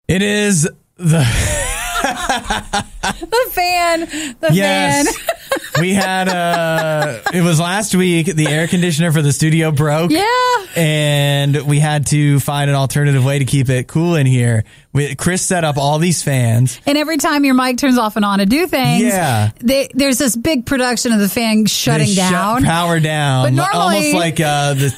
It is the fan. Fan. We had it was last week. The air conditioner for the studio broke. Yeah. And we had to find an alternative way to keep it cool in here. Chris set up all these fans. And every time your mic turns off and on to do things, there's this big production of the fan shutting down. Power down. But normally, almost like the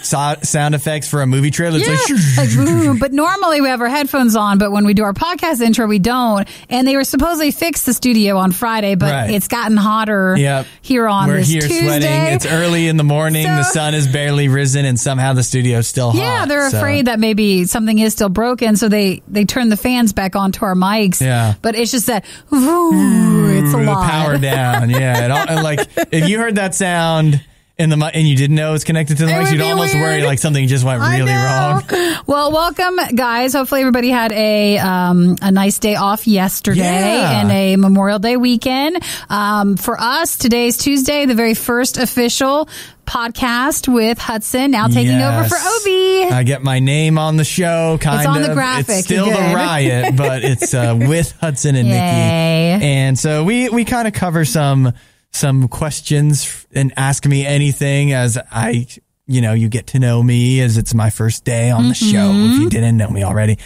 sound effects for a movie trailer. It's like but normally we have our headphones on, but when we do our podcast intro, we don't. And they were supposedly fixed the studio on Friday, but it's gotten hotter here on this Tuesday. We're here sweating. It's early in the morning. The sun is barely risen, and somehow the studio's still hot. Yeah, they're afraid that maybe something is still broken, so they turn the fans back onto our mics. Yeah. But it's just that, it's a lot. Power down, and like, if you heard that sound in the mic and you didn't know it was connected to the mics, you'd almost worry like something just went really wrong. Well, welcome, guys. Hopefully everybody had a nice day off yesterday and a Memorial Day weekend. For us, today's Tuesday, the very first official podcast with Hudson, now taking over for Obi. I get my name on the show, kind of. It's on the graphic. It's still the Riot, but it's with Hudson and Nikki. And so we kind of cover some questions and ask me anything as you get to know me as it's my first day on the show, if you didn't know me already.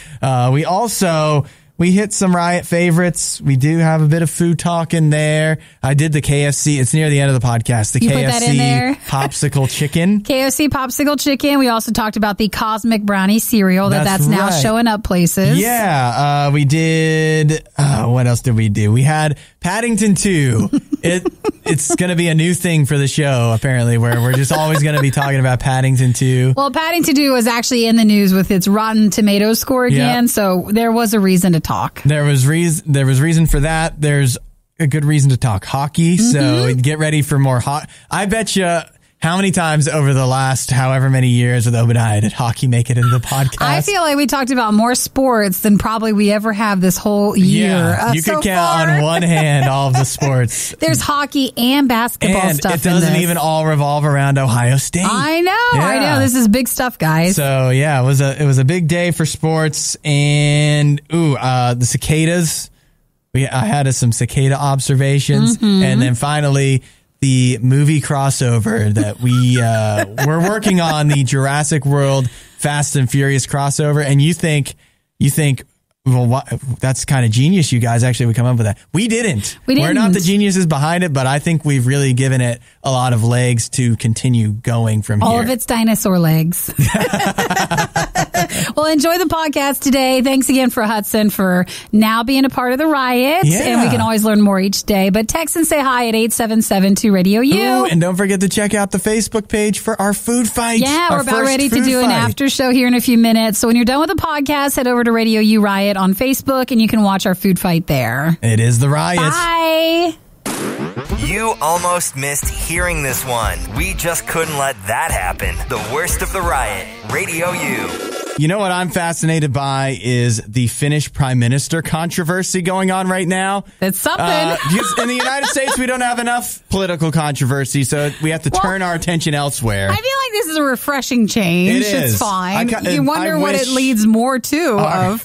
We hit some Riot favorites. We do have a bit of food talk in there. I did the KFC. It's near the end of the podcast. The KFC popsicle chicken. KFC popsicle chicken. We also talked about the Cosmic Brownie cereal that's now showing up places. Yeah. We did. What else did we do? We had Paddington 2. It's going to be a new thing for the show, apparently, where we're just always going to be talking about Paddington 2. Well, Paddington 2 was actually in the news with its Rotten Tomatoes score again, so there was a reason to talk. There was reason for that. There's a good reason to talk hockey, so get ready for more I bet you how many times over the last however many years with Obadiah did hockey make it into the podcast? I feel like we talked about more sports than probably we ever have this whole year. Yeah, you could count on one hand all of the sports. There's hockey and basketball stuff in this. It doesn't even all revolve around Ohio State. I know. This is big stuff, guys. So, it was a big day for sports. And, the cicadas. I had some cicada observations. And then finally, the movie crossover that we're working on, the Jurassic World Fast and Furious crossover. And you think, well, that's kind of genius. You guys actually would come up with that. We didn't. We're not the geniuses behind it, but I think we've really given it a lot of legs to continue going from here. All of its dinosaur legs. Well, enjoy the podcast today. Thanks again for Hudson for now being a part of the Riot. Yeah. And we can always learn more each day. But text and say hi at 877-2-RADIO-U. And don't forget to check out the Facebook page for our food fight. Yeah, we're about ready to do an after show here in a few minutes. So when you're done with the podcast, head over to RadioU Riot on Facebook and you can watch our food fight there. It is the Riot. Bye. You almost missed hearing this one. We just couldn't let that happen. The worst of the Riot. RadioU. You know what I'm fascinated by is the Finnish prime minister controversy going on right now. That's something. Because in the United States, we don't have enough political controversy, so we have to turn our attention elsewhere. I feel like this is a refreshing change. It is. It's fine. You wonder what it leads more to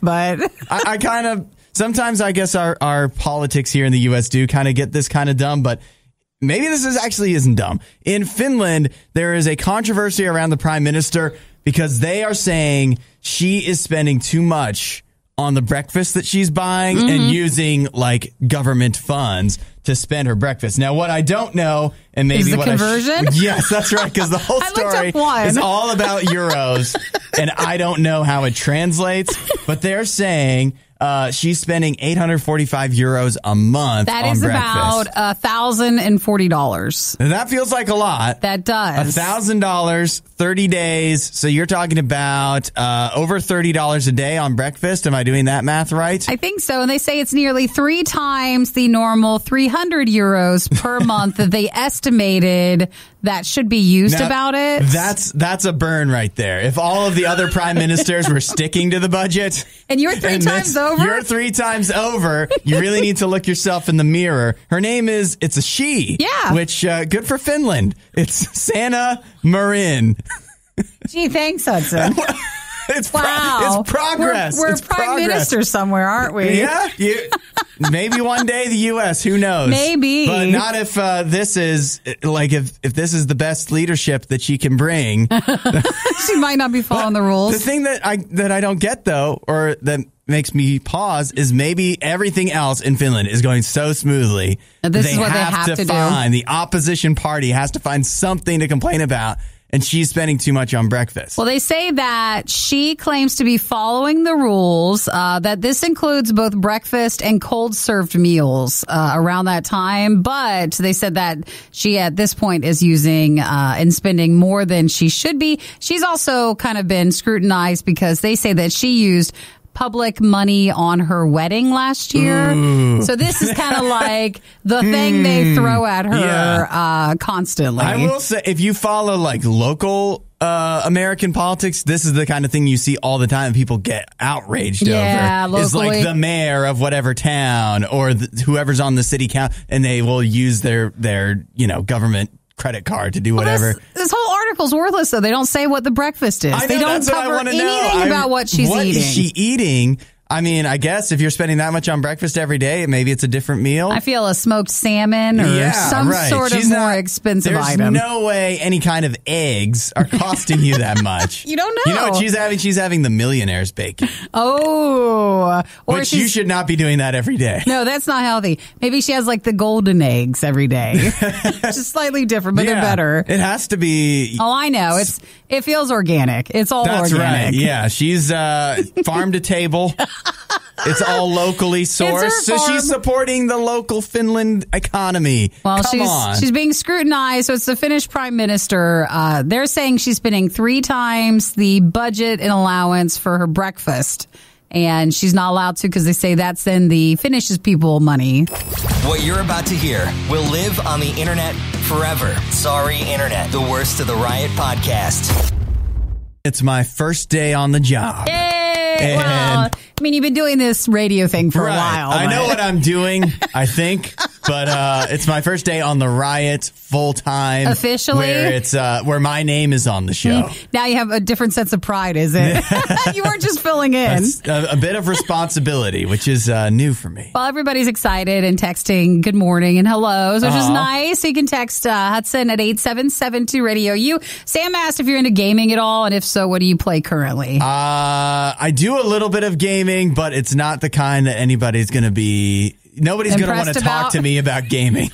but I kind of sometimes I guess our politics here in the U.S. do kind of get this kind of dumb, but maybe this isn't dumb. In Finland, there is a controversy around the prime minister because they are saying she is spending too much on the breakfast that she's buying and using like government funds to spend her breakfast. Now, what I don't know, and maybe is the what conversion? Yes, that's right, because the whole story is all about euros, and I don't know how it translates, but they're saying she's spending 845 euros a month on breakfast. That is about $1,040. That feels like a lot. That does. $1,000, 30 days. So you're talking about over $30 a day on breakfast. Am I doing that math right? I think so. And they say it's nearly 3 times the normal 300 euros per month that they estimated that should be used about it. That's a burn right there. If all of the other prime ministers were sticking to the budget. And you're 3 times over? You're 3 times over. You really need to look yourself in the mirror. Her name it's a she. Yeah. Which, good for Finland. It's Sanna Marin. Gee, thanks, Hudson. It's progress. We're it's prime minister somewhere, aren't we? Yeah. Maybe one day the U.S. Who knows? Maybe. But not if this is like if this is the best leadership that she can bring. She might not be following the rules. The thing that I don't get though, or that makes me pause, is maybe everything else in Finland is going so smoothly. This is what they have to find do. The opposition party has to find something to complain about. And she's spending too much on breakfast. Well, they say that she claims to be following the rules, that this includes both breakfast and cold served meals around that time. But they said that she at this point is using and spending more than she should be. She's also kind of been scrutinized because they say that she used public money on her wedding last year. Ooh. So this is kind of like the thing they throw at her constantly. I will say, if you follow like local American politics, this is the kind of thing you see all the time. People get outraged over. Locally. It's like the mayor of whatever town or whoever's on the city council, and they will use their government credit card to do whatever. This whole article's worthless, though. They don't say what the breakfast is. They don't cover anything about what she's eating. What is she eating? I mean, I guess if you're spending that much on breakfast every day, maybe it's a different meal. I feel a smoked salmon or some sort of more expensive item. There's no way any kind of eggs are costing you that much. You don't know. You know what she's having? She's having the millionaire's bacon. Oh. Which you should not be doing that every day. No, that's not healthy. Maybe she has like the golden eggs every day. Just slightly different, but they're better. It has to be. Oh, I know. It feels organic. It's all organic. That's right. Yeah. She's farm to table. It's all locally sourced. So she's supporting the local Finland economy. Well, Come on. She's being scrutinized. So it's the Finnish prime minister. They're saying she's spending 3 times the budget and allowance for her breakfast. And she's not allowed to because they say that's in the Finnish people money. What you're about to hear will live on the internet forever. Sorry, internet. The worst of the Riot podcast. It's my first day on the job. Yay! Well, I mean, you've been doing this radio thing for a while. I know what I'm doing, I think, but it's my first day on the Riot full time. Officially? Where it's where my name is on the show. Now you have a different sense of pride, is it? You weren't just filling in. That's a bit of responsibility, which is new for me. Well, everybody's excited and texting good morning and hellos, which is nice. So you can text Hudson at 8772 RadioU. Sam asked if you're into gaming at all, and if so, what do you play currently? I do a little bit of gaming, but it's not the kind that nobody's going to want to talk to me about gaming.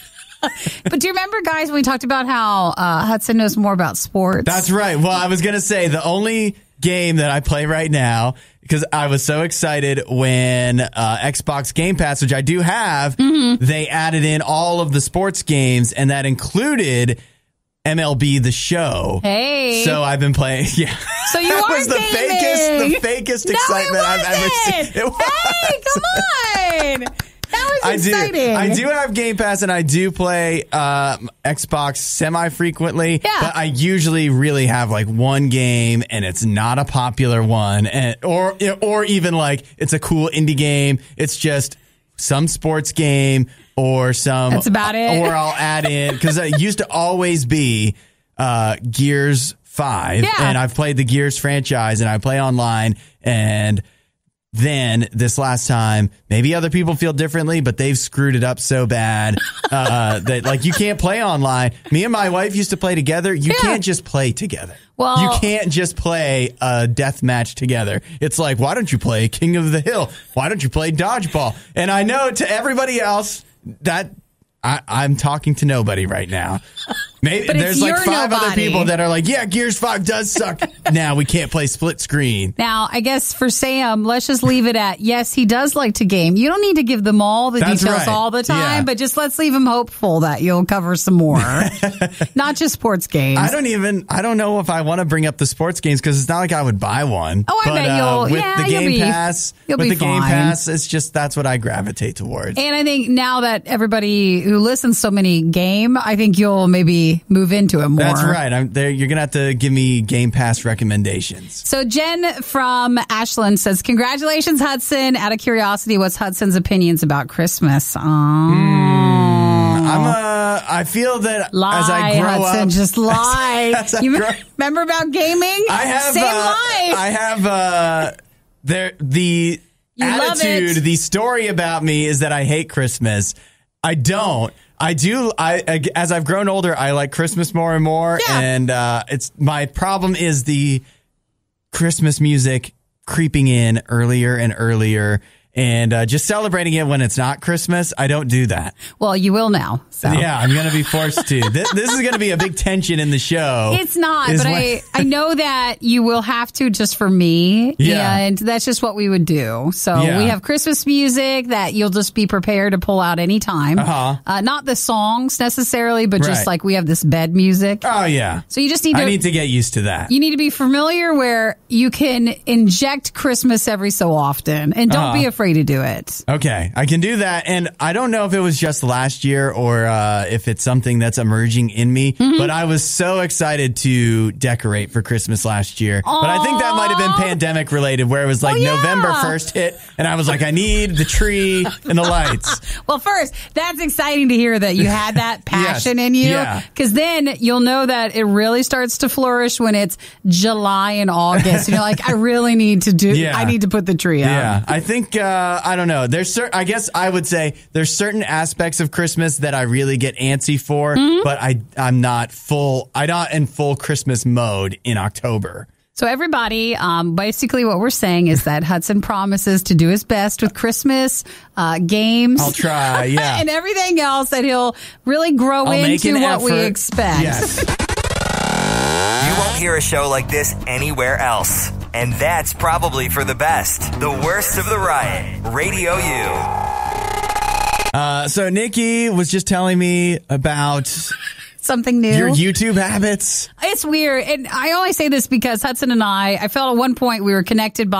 But do you remember, guys, when we talked about how Hudson knows more about sports? That's right. Well, I was going to say the only game that I play right now, because I was so excited when Xbox Game Pass, which I do have, they added in all of the sports games, and that included MLB The Show. Hey. So I've been playing. Yeah. So you are was the fakest excitement I've ever seen. It was. Hey, come on. That was exciting. I do have Game Pass, and I do play Xbox semi-frequently, but I usually really have like one game, and it's not a popular one, or even like it's a cool indie game. It's just some sports game or some. That's about it. Or I'll add in, because it used to always be Gears 5, and I've played the Gears franchise, and I play online, and then this last time, maybe other people feel differently, but they've screwed it up so bad that like you can't play online. Me and my wife used to play together. You can't just play together. Well, you can't just play a death match together. It's like, why don't you play King of the Hill? Why don't you play dodgeball? And I know to everybody else that I'm talking to nobody right now. Maybe there's like 5 other people that are like, yeah, Gears 5 does suck. Now we can't play split screen. Now, I guess for Sam, let's just leave it at, yes, he does like to game. You don't need to give them all the details all the time, but just let's leave him hopeful that you'll cover some more. Not just sports games. I don't know if I want to bring up the sports games because it's not like I would buy one. Oh, I bet you'll. With the Game Pass, Game Pass, it's just that's what I gravitate towards. And I think now that everybody who listens so many game, I think you'll maybe move into it more. That's right. You're going to have to give me Game Pass recommendations. So Jen from Ashland says, congratulations, Hudson. Out of curiosity, what's Hudson's opinions about Christmas? I feel that lie, as I grow Hudson, up, just lie. Remember about gaming? I have Same life. I have the attitude. The story about me is that I hate Christmas. I don't. I do. As I've grown older, I like Christmas more and more. Yeah. And it's my problem is the Christmas music creeping in earlier and earlier. And just celebrating it when it's not Christmas, I don't do that. Well, you will now. So. Yeah, I'm going to be forced to. This is going to be a big tension in the show. It's not, but I know that you will have to just for me. Yeah. And that's just what we would do. So we have Christmas music that you'll just be prepared to pull out anytime. Not the songs necessarily, but just like we have this bed music. Oh, yeah. So you just need to. I need to get used to that. You need to be familiar where you can inject Christmas every so often. And don't be afraid to do it. Okay, I can do that. And I don't know if it was just last year or if it's something that's emerging in me, but I was so excited to decorate for Christmas last year. Aww. But I think that might have been pandemic related, where it was like November 1st hit and I was like, I need the tree and the lights. Well, first, that's exciting to hear that you had that passion in you, because then you'll know that it really starts to flourish when it's July and August and you're like, I really need to I need to put the tree up. Yeah, I think I don't know. I guess I would say there's certain aspects of Christmas that I really get antsy for, but I'm not in full Christmas mode in October. So everybody, basically what we're saying is that Hudson promises to do his best with Christmas games. I'll try, yeah. And everything else that he'll really grow into what we expect. Yes. You won't hear a show like this anywhere else. And that's probably for the best. The worst of the riot. Radio U. So Nikki was just telling me about something new. Your YouTube habits. It's weird. And I only say this because Hudson and I felt at one point we were connected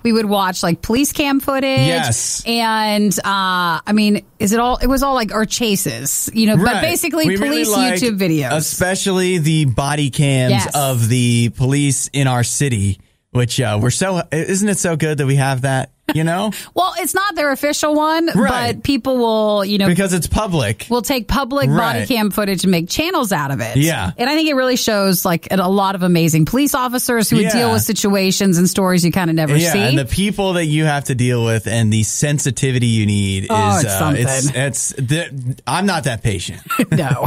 we would watch like police cam footage. Yes. And, I mean, it was all like our chases, but basically we police really YouTube videos. Especially the body cams of the police in our city, which isn't it so good that we have that? Well, it's not their official one, but people will, because it's public. Will take public body cam footage and make channels out of it. Yeah. And I think it really shows like a lot of amazing police officers who would deal with situations and stories you kind of never see. Yeah, and the people that you have to deal with and the sensitivity you need it's something. I'm not that patient. No.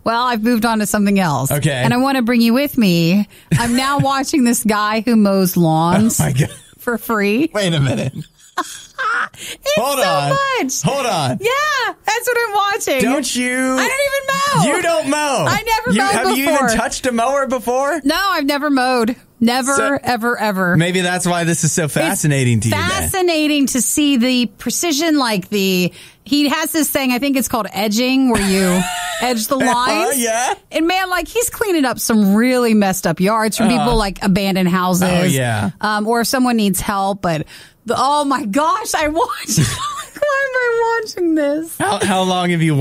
Well, I've moved on to something else. Okay. And I want to bring you with me. I'm now watching this guy who mows lawns. Oh my God. For free. Wait a minute. Hold on. Yeah, that's what I'm watching. Don't you? I don't even mow. You don't mow. I never mowed before. Have you even touched a mower before? No, I've never mowed. Never, ever. Maybe that's why this is so fascinating to you. Fascinating to see the precision, he has this thing, I think it's called edging, where you edge the lines. Yeah. And man, he's cleaning up some really messed up yards from people abandoned houses. Oh, yeah. Or if someone needs help, but oh my gosh, I watched. Why am I watching this? How long have you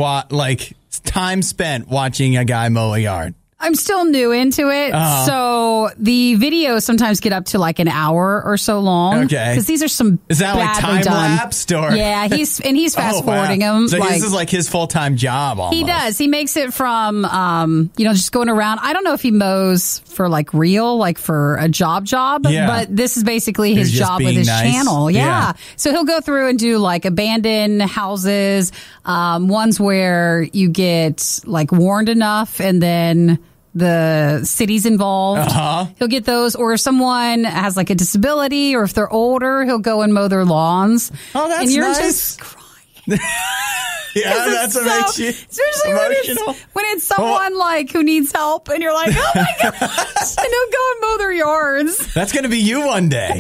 time spent watching a guy mow a yard? I'm still new into it, so the videos sometimes get up to an hour or so long. Okay, because these are some is that time lapsed or he's fast forwarding them. So this is his full time job. Almost. He does. He makes it from just going around. I don't know if he mows for real, for a job, but this is basically his job with his channel. Yeah, so he'll go through and do abandoned houses, ones where you get warned enough, and then the city's involved. He'll get those, or if someone has a disability, or if they're older, he'll go and mow their lawns. Oh, that's and you're nice. Just crying. Yeah, that's what makes you especially emotional. When it's someone who needs help, and you're like, oh my gosh, and he'll go and mow their yards. That's going to be you one day. I know.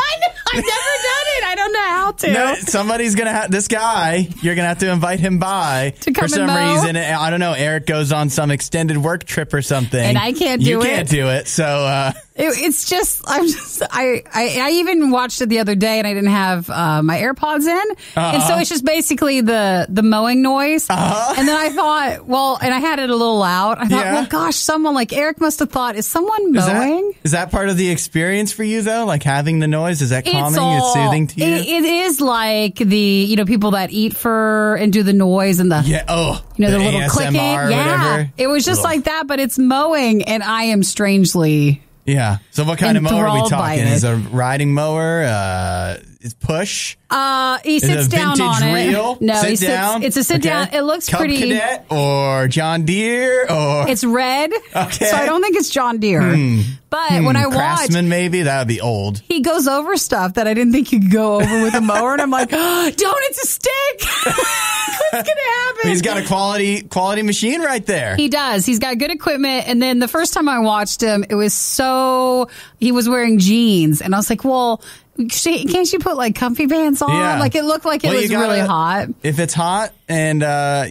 I've never done it. I don't know how to. No, somebody's going to have this guy. You're going to have to invite him by to come for some mow. reason. I don't know. Eric goes on some extended work trip or something, and I can't do it. You can't do it. So I even watched it the other day and I didn't have my AirPods in. And so it's just basically the mowing noise. And then I thought, well, and I had it a little loud. I thought, well, gosh, someone like Eric must have thought, is someone mowing? Is that part of the experience for you though? Like having the noise? Is that calming? It's soothing to you? It is like the, people that eat fur and do the noise and the, the little ASMR clicking. Whatever. It was just like that, but it's mowing and I am strangely... Yeah. So what kind of mower are we talking? Is it a riding mower? Is push? He sits down on it. Reel? No, he sits down. It's a sit down. It looks Cub pretty. Cadet or John Deere or it's red. Okay. So I don't think it's John Deere. But when I watch, Craftsman maybe that would be old. He goes over stuff that I didn't think you could go over with a mower, and I'm like, don't! It's a stick. What's gonna happen? He's got a quality machine right there. He does. He's got good equipment. And then the first time I watched him, it was he was wearing jeans, and I was like, well. Can't you put like comfy pants on? Yeah. Like it looked like it was really hot. If it's hot and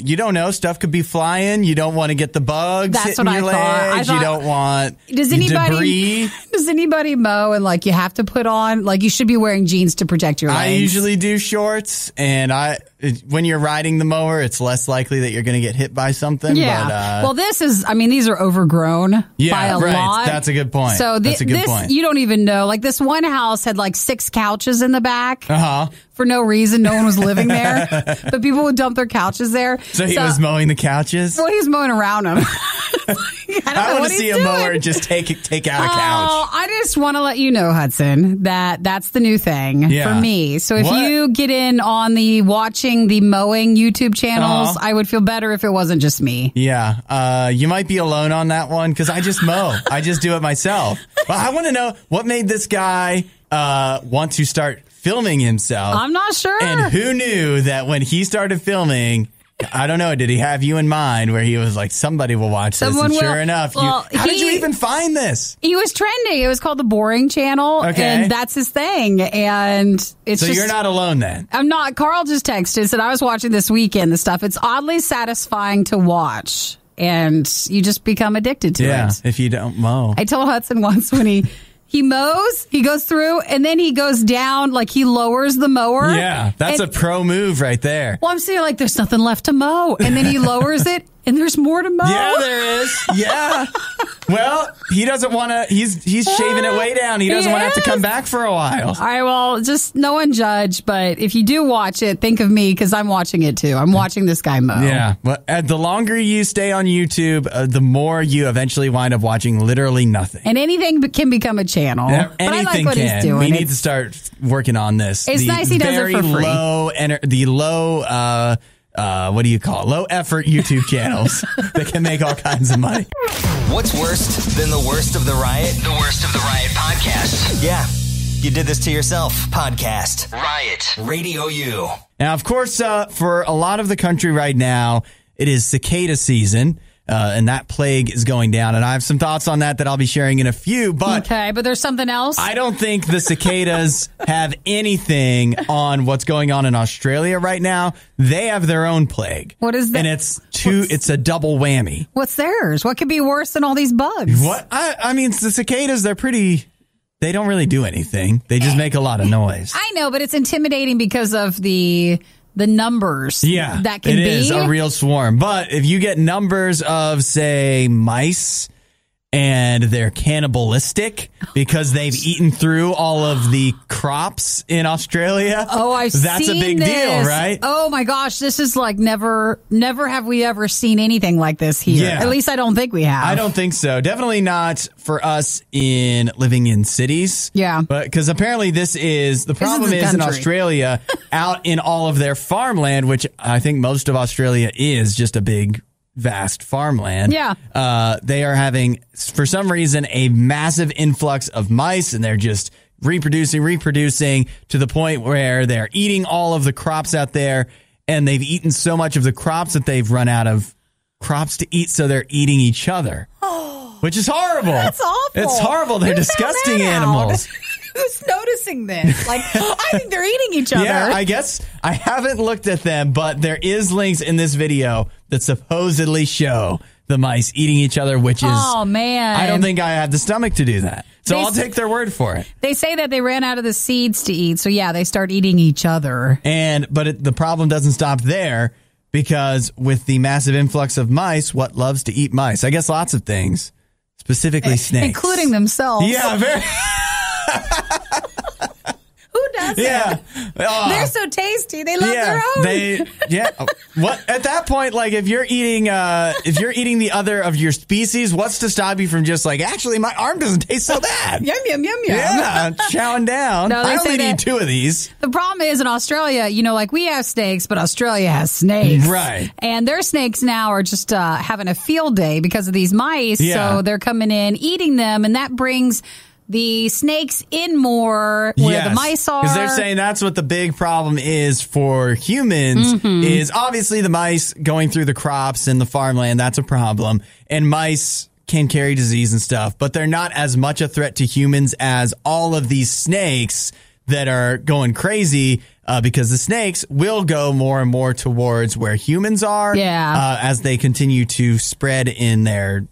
you don't know, stuff could be flying. You don't want to get the bugs. That's hitting what your I thought. You don't want debris. Does anybody mow and like you have to put on like you should be wearing jeans to protect your legs? I usually do shorts, and when you're riding the mower, it's less likely that you're going to get hit by something. Yeah. But, these are overgrown by a lot. That's a good point. So that's a good point. You don't even know. Like this one house had like 6 couches in the back. Uh-huh. For no reason. No one was living there. But people would dump their couches there. So he was mowing the couches? Well, he was mowing around them. I want to see a mower just take out a couch. I just want to let you know, Hudson, that's the new thing for me. So if you get in on watching the mowing YouTube channels, I would feel better if it wasn't just me. Yeah. You might be alone on that one because I just mow. I just do it myself. But I want to know what made this guy want to start filming himself. I'm not sure. And who knew that when he started filming, I don't know, did he have you in mind where he was like, somebody will watch this? And sure enough, how did you even find this? He was trending. It was called The Boring Channel. Okay. And that's his thing. And it's So you're not alone then? I'm not. Carl just texted, said I was watching this weekend, the stuff. It's oddly satisfying to watch. And you just become addicted to it. Yeah, if you don't mow. I told Hudson once when he mows, he goes through, and then he goes down, like he lowers the mower. Yeah, that's a pro move right there. Well, I'm saying like there's nothing left to mow, and then he lowers it, and there's more to mow. Yeah, there is. Yeah. Well, he doesn't want to, he's shaving it way down. He doesn't want to have to come back for a while. All right, well, just no one judge, but if you do watch it, think of me because I'm watching it too. I'm watching this guy mow. Yeah, but the longer you stay on YouTube, the more you eventually wind up watching literally nothing. And anything can become a channel. Yeah, but I like what can. He's doing. We need to start working on this. It's nice he does it for free. What do you call it? Low effort YouTube channels that can make all kinds of money. What's worse than the worst of the riot? The worst of the riot podcast. Yeah, you did this to yourself. Podcast. Riot. RadioU. Now, of course, for a lot of the country right now, it is cicada season. And that plague is going down. And I have some thoughts on that I'll be sharing in a few. But okay, but there's something else? I don't think the cicadas have anything on what's going on in Australia right now. They have their own plague. What is that? And it's a double whammy. What's theirs? What could be worse than all these bugs? What? I mean, the cicadas, they don't really do anything. They just make a lot of noise. I know, but it's intimidating because of the numbers that can be. It is a real swarm. But if you get numbers of, say, mice and they're cannibalistic because they've eaten through all of the crops in Australia. Oh, That's a big deal, right? Oh my gosh, this is like never have we ever seen anything like this here. Yeah. At least I don't think we have. I don't think so. Definitely not for us living in cities. Yeah. But because apparently the problem is in Australia, out in all of their farmland, which I think most of Australia is just a big vast farmland. Yeah. They are having, for some reason, a massive influx of mice, and they're just reproducing to the point where they're eating all of the crops out there, and they've eaten so much of the crops that they've run out of crops to eat, so they're eating each other. Which is horrible. That's awful. It's horrible. They're disgusting animals. Who's noticing this? Like, I think they're eating each other. Yeah, I guess I haven't looked at them, but there is links in this video that supposedly show the mice eating each other, which is, oh man, I don't think I have the stomach to do that. So They I'll take their word for it. They say that they ran out of the seeds to eat, so yeah, they start eating each other. But the problem doesn't stop there, because with the massive influx of mice, what loves to eat mice? I guess lots of things, specifically snakes, including themselves. Yeah, very. Who doesn't? Yeah, they're so tasty. They love their own. What at that point? Like, if you're eating the other of your species, what's to stop you from just like, actually, my arm doesn't taste so bad. Yum yum yum yum. Yeah, chowing down. No, I only need 2 of these. The problem is in Australia, like we have snakes, but Australia has snakes, right? And their snakes now are just having a field day because of these mice. Yeah. So they're coming in, eating them, and that brings the snakes in more where the mice are. Because they're saying that's what the big problem is for humans, is obviously the mice going through the crops and the farmland. That's a problem. And mice can carry disease and stuff, but they're not as much a threat to humans as all of these snakes that are going crazy, because the snakes will go more and more towards where humans are as they continue to spread in their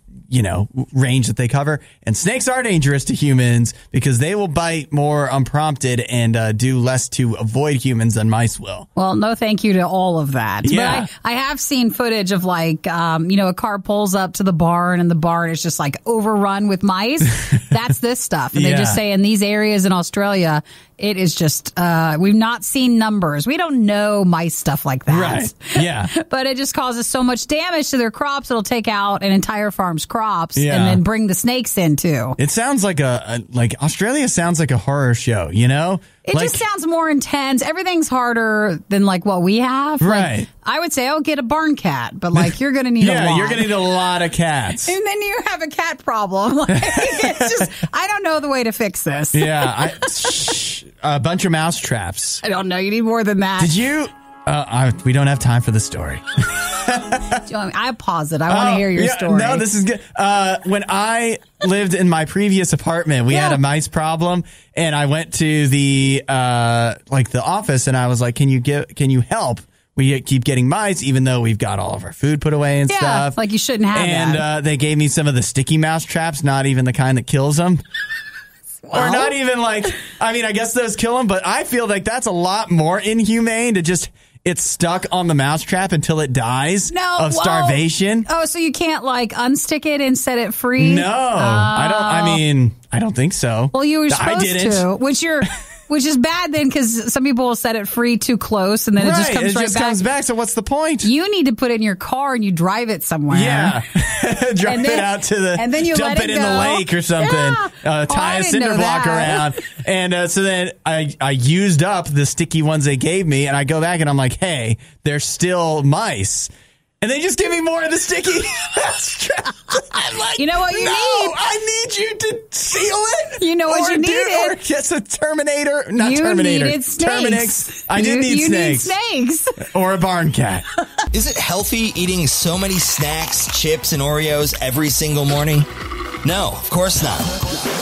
range that they cover. And snakes are dangerous to humans because they will bite more unprompted and do less to avoid humans than mice will. Well, no thank you to all of that. Yeah. But I have seen footage of like, a car pulls up to the barn and the barn is just like overrun with mice. That's this stuff. And they just say in these areas in Australia, it is just, we've not seen numbers. We don't know mice stuff like that. Right. Yeah. But it just causes so much damage to their crops. It'll take out an entire farm's crops and then bring the snakes in too. It sounds like Australia sounds like a horror show, It just sounds more intense. Everything's harder than like what we have. Right. Like, I would say, get a barn cat, but like you're going to need a lot. You're going to need a lot of cats. And then you have a cat problem. Like, it's just, I don't know the way to fix this. Yeah. A bunch of mouse traps. I don't know. You need more than that. Did you? We don't have time for the story. I pause it. I want to hear your story. No, this is good. When I lived in my previous apartment, we had a mice problem, and I went to the the office, and I was like, "Can you help? We keep getting mice, even though we've got all of our food put away and stuff. Like you shouldn't have that." And they gave me some of the sticky mouse traps, not even the kind that kills them. Or not even I guess those kill them, but I feel like that's a lot more inhumane to just, it's stuck on the mousetrap until it dies of starvation. Oh, so you can't unstick it and set it free? No, I don't think so. Well, you were supposed to, which is bad then, because some people will set it free too close and then it just comes right back. Comes back. So what's the point? You need to put it in your car and you drive it somewhere. Yeah, drive it out to the, and then you dump it in the lake or something. Tie a cinder block around, and so then I used up the sticky ones they gave me, and I go back and I'm like, hey, there's still mice. And they just give me more of the sticky mousetrap. I'm like, you know what you need? I need you to seal it. You know what you needed? Or just a Terminator. Not Terminator. You needed snakes. I did need snakes. You need snakes. Or a barn cat. Is it healthy eating so many snacks, chips, and Oreos every single morning? No, of course not.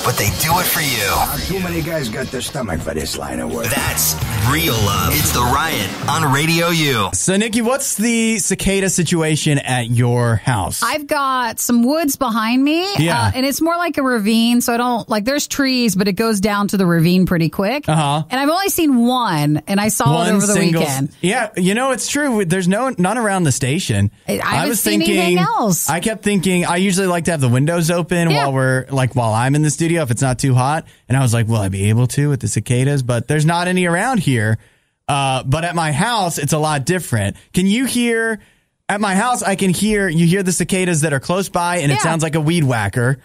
But they do it for you. Too many guys got the stomach for this line of work. That's real love. It's the Riot on Radio U. So, Nikki, what's the cicada situation at your house? I've got some woods behind me. Yeah. And it's more like a ravine. So I don't, there's trees, but it goes down to the ravine pretty quick. Uh-huh. And I've only seen one, and I saw it over the weekend. Yeah, it's true. There's none around the station. I haven't seen anything else. I kept thinking, I usually like to have the windows open while I'm in the studio if it's not too hot. And I was like, will I be able to with the cicadas? But there's not any around here. But at my house, it's a lot different. Can you hear? At my house, you hear the cicadas that are close by, and it sounds like a weed whacker.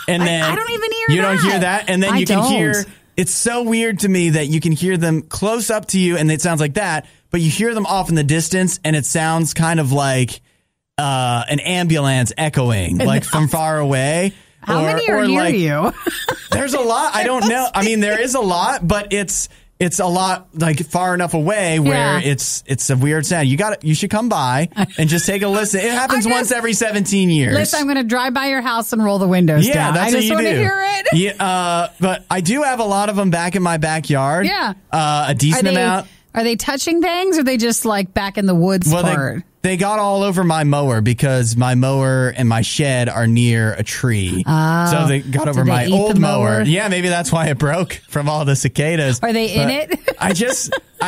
And then I don't even hear you don't hear that, and then you can hear. It's so weird to me that you can hear them close up to you, and it sounds like that, but you hear them off in the distance, and it sounds kind of like an ambulance echoing, like from far away. How many are near you? There's a lot. I don't know. I mean, there is a lot, but it's a lot far enough away where it's a weird sound. You should come by and just take a listen. It happens once every 17 years. Listen, I'm going to drive by your house and roll the windows down. That's I just want to hear it. Yeah, but I do have a lot of them back in my backyard. Yeah. A decent amount. Are they touching things, or are they just like back in the woods part? They got all over my mower because my mower and my shed are near a tree. So they got over my old mower. Yeah, maybe that's why it broke from all the cicadas. Are they in it? I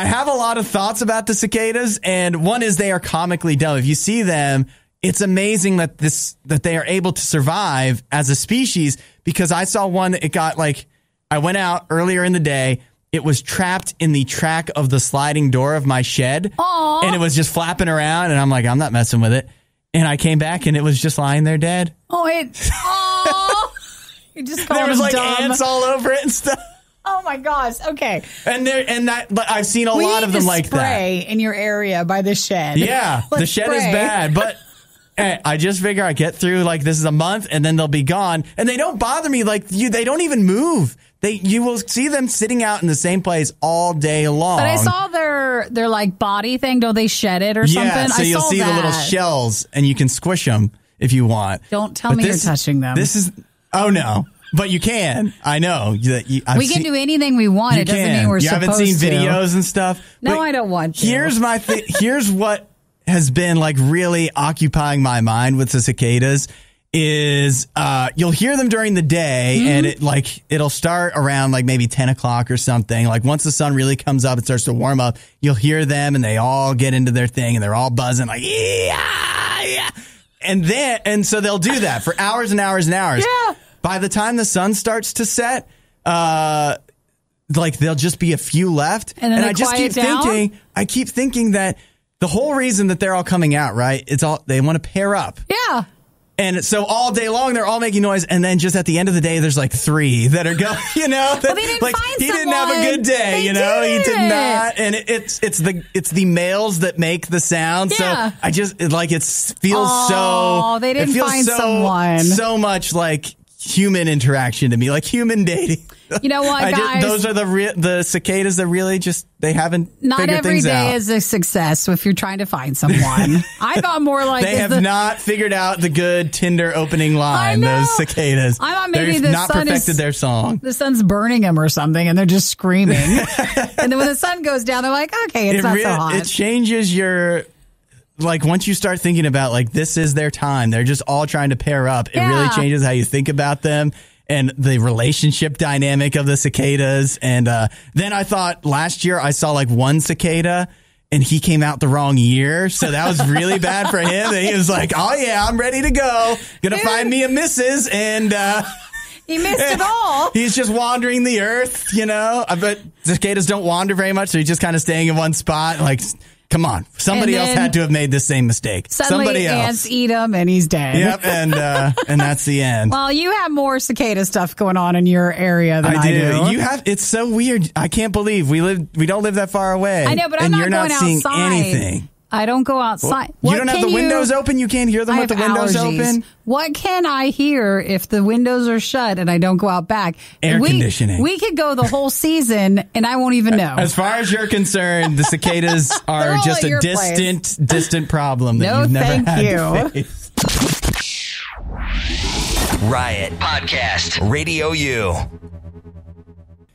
have a lot of thoughts about the cicadas, and one is they are comically dumb. If you see them, it's amazing that they are able to survive as a species, because I saw one, it got I went out earlier in the day. It was trapped in the track of the sliding door of my shed. Aww. And it was just flapping around. And I'm like, I'm not messing with it. And I came back and it was just lying there dead. You just called there was dumb. Ants all over it and stuff. Oh my gosh. Okay. But I've seen a lot of them like that. Spray in your area by the shed. Yeah. The shed is bad. But I just figure I get through this is a month and then they'll be gone. And they don't bother me they don't even move. You will see them sitting out in the same place all day long. But I saw their body thing. Don't they shed it or something? Yeah, so you'll see the little shells and you can squish them if you want. Don't tell me you're touching them. Oh no. But you can. I know. We can do anything we want. It doesn't mean we're supposed to. You haven't seen videos and stuff? No, I don't want to. Here's my thing. Here's what has been really occupying my mind with the cicadas is you'll hear them during the day, and it'll start around maybe 10 o'clock or something. Once the sun really comes up, it starts to warm up. You'll hear them, and they all get into their thing, and they're all buzzing yeah. And so they'll do that for hours and hours and hours. Yeah. By the time the sun starts to set, there'll just be a few left, and I just keep thinking that the whole reason that they're all coming out, right? They want to pair up. Yeah. And so all day long, they're all making noise. And then just at the end of the day, there's 3 that are going, Well, they didn't find he didn't have a good day, he did not. And it's the males that make the sound. Yeah. So I just, it feels so. They didn't find someone. So much human interaction to me, human dating. You know what, guys? Those are the cicadas that really they haven't not figured every things day out. is a success if you're trying to find someone. I thought more they have not figured out the good Tinder opening line. Those cicadas. I thought maybe they've not perfected their song. The sun's burning them or something, and they're just screaming. And then when the sun goes down, they're like, okay, it's not so hot. It changes your. Once you start thinking about this is their time, they're just all trying to pair up. It really changes how you think about them and the relationship dynamic of the cicadas. And then I thought last year I saw one cicada and he came out the wrong year. So that was really bad for him. And he was like, oh yeah, I'm ready to go. Gonna find me a missus. And he missed it all. He's just wandering the earth, But cicadas don't wander very much. So he's just kind of staying in one spot. Come on. Somebody else had to have made the same mistake. Somebody else. Ants eat him and he's dead. Yep, and that's the end. Well, you have more cicada stuff going on in your area than I do. It's so weird. I can't believe we don't live that far away. I know, but I'm not going seeing outside. Anything. I don't go outside. You don't have the windows open? You can't hear them with the windows open? What can I hear if the windows are shut and I don't go out back? Air conditioning. We could go the whole season and I won't even know. As far as you're concerned, the cicadas are just a distant problem that you've never had to face. Riot Podcast RadioU.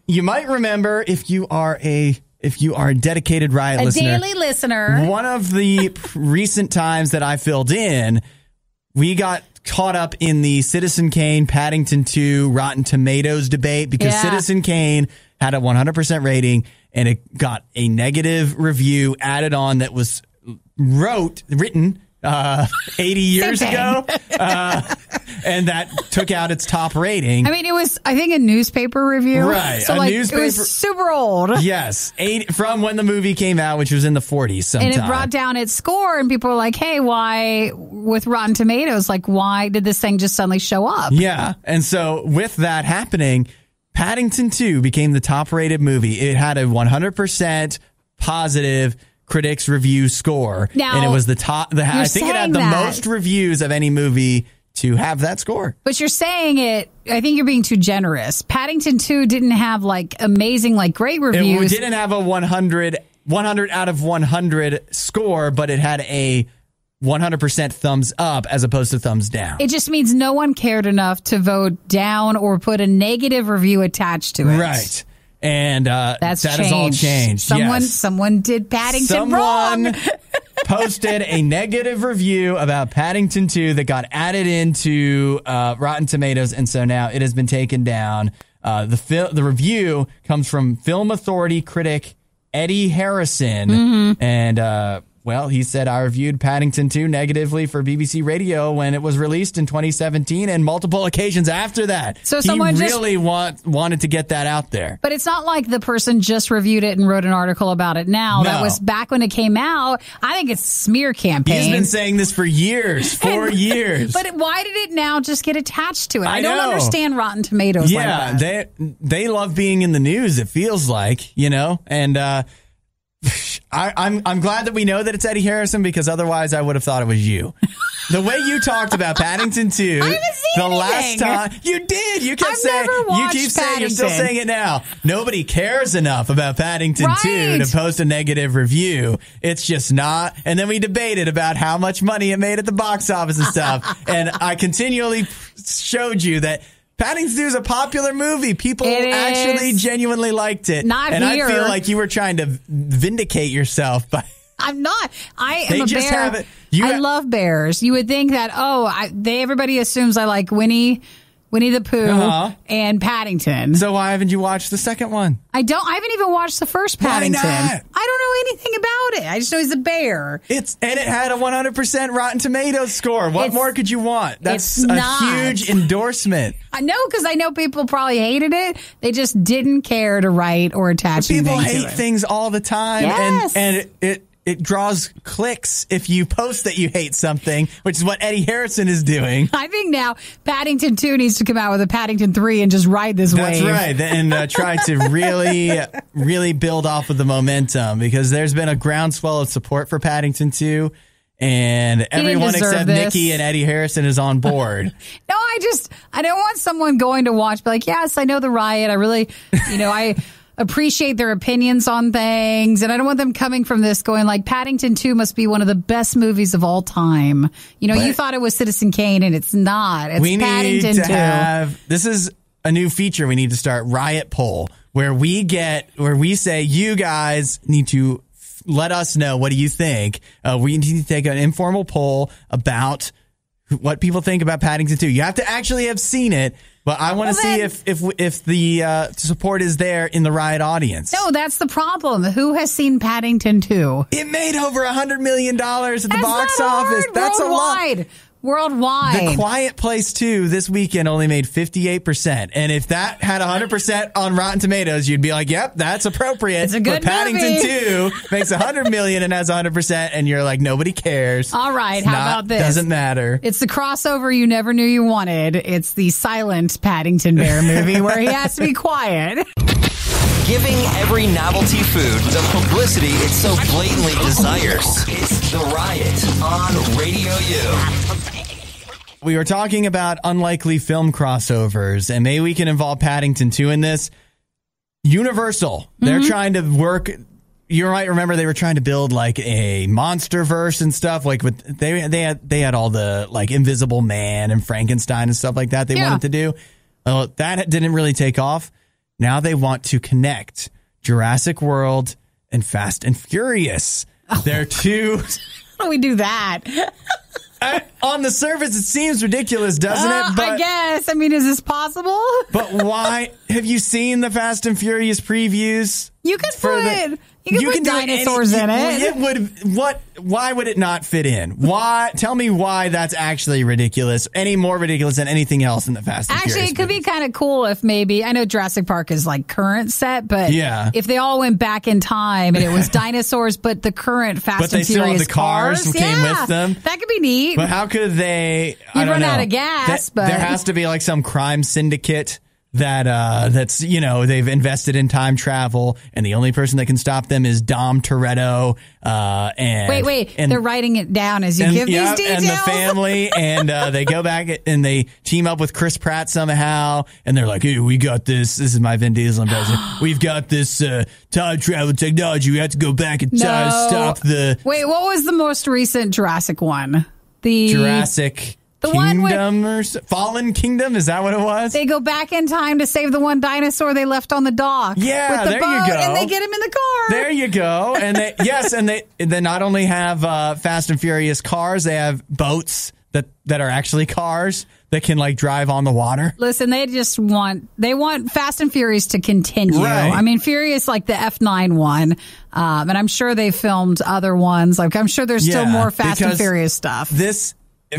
You might remember if you are a dedicated Riot listener. A daily listener. One of the recent times that I filled in, we got caught up in the Citizen Kane Paddington 2 Rotten Tomatoes debate because Citizen Kane had a 100% rating and it got a negative review added on that was written 80 years ago. And that took out its top rating. I mean, it was, I think, a newspaper review. Right. So, it was super old. Yes. From when the movie came out, which was in the 40s sometime. And it brought down its score, and people were like, hey, why, with Rotten Tomatoes, why did this thing just suddenly show up? Yeah. And so, with that happening, Paddington 2 became the top-rated movie. It had a 100% positive critics review score. Now, and it was the top. I think it had the most reviews of any movie to have that score. But you're saying it, I think you're being too generous. Paddington 2 didn't have amazing, great reviews. It didn't have a 100 out of 100 score, but it had a 100% thumbs up as opposed to thumbs down. It just means no one cared enough to vote down or put a negative review attached to it. Right. And that has all changed. Someone did Paddington wrong. Posted a negative review about Paddington 2 that got added into Rotten Tomatoes, and so now it has been taken down. The review comes from Film Authority critic Eddie Harrison, and well, he said, I reviewed Paddington 2 negatively for BBC Radio when it was released in 2017 and multiple occasions after that. So someone really wanted to get that out there. But it's not like the person just reviewed it and wrote an article about it now. No. That was back when it came out. I think it's a smear campaign. He's been saying this for years, 4 years. But why did it now just get attached to it? I don't understand Rotten Tomatoes like that. Yeah, they love being in the news, it feels like, and I'm glad that we know that it's Eddie Harrison, because otherwise I would have thought it was you. The way you talked about Paddington 2, I haven't seen anything. Last time you did, you kept saying, you keep saying, you're still saying it now. Nobody cares enough about Paddington 2 to post a negative review. It's just not. And then we debated about how much money it made at the box office and stuff. And I continually showed you that Paddington 2 is a popular movie. People actually genuinely liked it. Not and here. I feel like you were trying to vindicate yourself by... I'm not. I am a bear. I love bears. You would think that, everybody assumes I like Winnie the Pooh and Paddington. So why haven't you watched the second one? I haven't even watched the first Paddington. Why not? I don't know anything about it. I just know he's a bear. And it had a 100% Rotten Tomatoes score. What more could you want? That's a huge endorsement. I know, because I know people probably hated it. They just didn't care to write or attach anything to it. People hate things all the time. Yes. And it draws clicks if you post that you hate something, which is what Eddie Harrison is doing. I think now Paddington 2 needs to come out with a Paddington 3 and just ride this wave. That's right. And try to really build off of the momentum, because there's been a groundswell of support for Paddington 2. And everyone except Nikki and Eddie Harrison is on board. No, I don't want someone going to watch, be like, yes, I know the riot. I really, I appreciate their opinions on things. And I don't want them coming from this going like, Paddington 2 must be one of the best movies of all time. You thought it was Citizen Kane, and it's not. It's Paddington 2. This is a new feature. We need to start Riot Poll, where we say, you guys need to let us know, what do you think? We need to take an informal poll about what people think about Paddington 2. You have to actually have seen it, but I want to see if the support is there in the Riot audience. No, that's the problem. Who has seen Paddington 2? It made over $100 million at the box office. That's worldwide. A lot. Worldwide. The Quiet Place 2 this weekend only made 58%. And if that had 100% on Rotten Tomatoes, you'd be like, yep, that's appropriate. It's a good but Paddington movie. 2 makes $100 million and has 100%, and you're like, nobody cares. All right, how about this? Doesn't matter. It's the crossover you never knew you wanted. It's the silent Paddington Bear movie where he has to be quiet. Giving every novelty food the publicity it so blatantly desires. It's The Riot on Radio U. We were talking about unlikely film crossovers, and maybe we can involve Paddington 2 in this. Universal, they're trying to work... You might remember they were trying to build like a MonsterVerse and stuff. Like they had all the like Invisible Man and Frankenstein and stuff like that they wanted to do. That didn't really take off. Now they want to connect Jurassic World and Fast and Furious. They're two. How do we do that? On the surface, it seems ridiculous, doesn't it? But, I guess. I mean, is this possible? But why? Have you seen the Fast and Furious previews? You could put dinosaurs in it. Why would it not fit in? Why? Tell me why that's actually ridiculous. Any more ridiculous than anything else in the Fast and Furious Actually, it could be kind of cool if maybe, I know Jurassic Park is like current set, but if they all went back in time and it was dinosaurs, but the current Fast and Furious still have the cars came with them. That could be neat. But how could they? You'd run out of gas, but there has to be like some crime syndicate that's they've invested in time travel, and the only person that can stop them is Dom Toretto. And they're writing it down as you give these details. And the family, and they go back and they team up with Chris Pratt somehow, and they're like, "Hey, we got this. This is my Vin Diesel impression. We've got this time travel technology. We have to go back in time to stop the." Wait, what was the most recent Jurassic one? Jurassic Kingdom or Fallen Kingdom? Is that what it was? They go back in time to save the one dinosaur they left on the dock. Yeah, with the there boat, you go. And they get him in the car. There you go. And they not only have Fast and Furious cars, they have boats that are actually cars that can like drive on the water. Listen, they want Fast and Furious to continue. Right. I mean, Furious like the F9 one, and I'm sure they filmed other ones. Like I'm sure there's still more Fast and Furious stuff.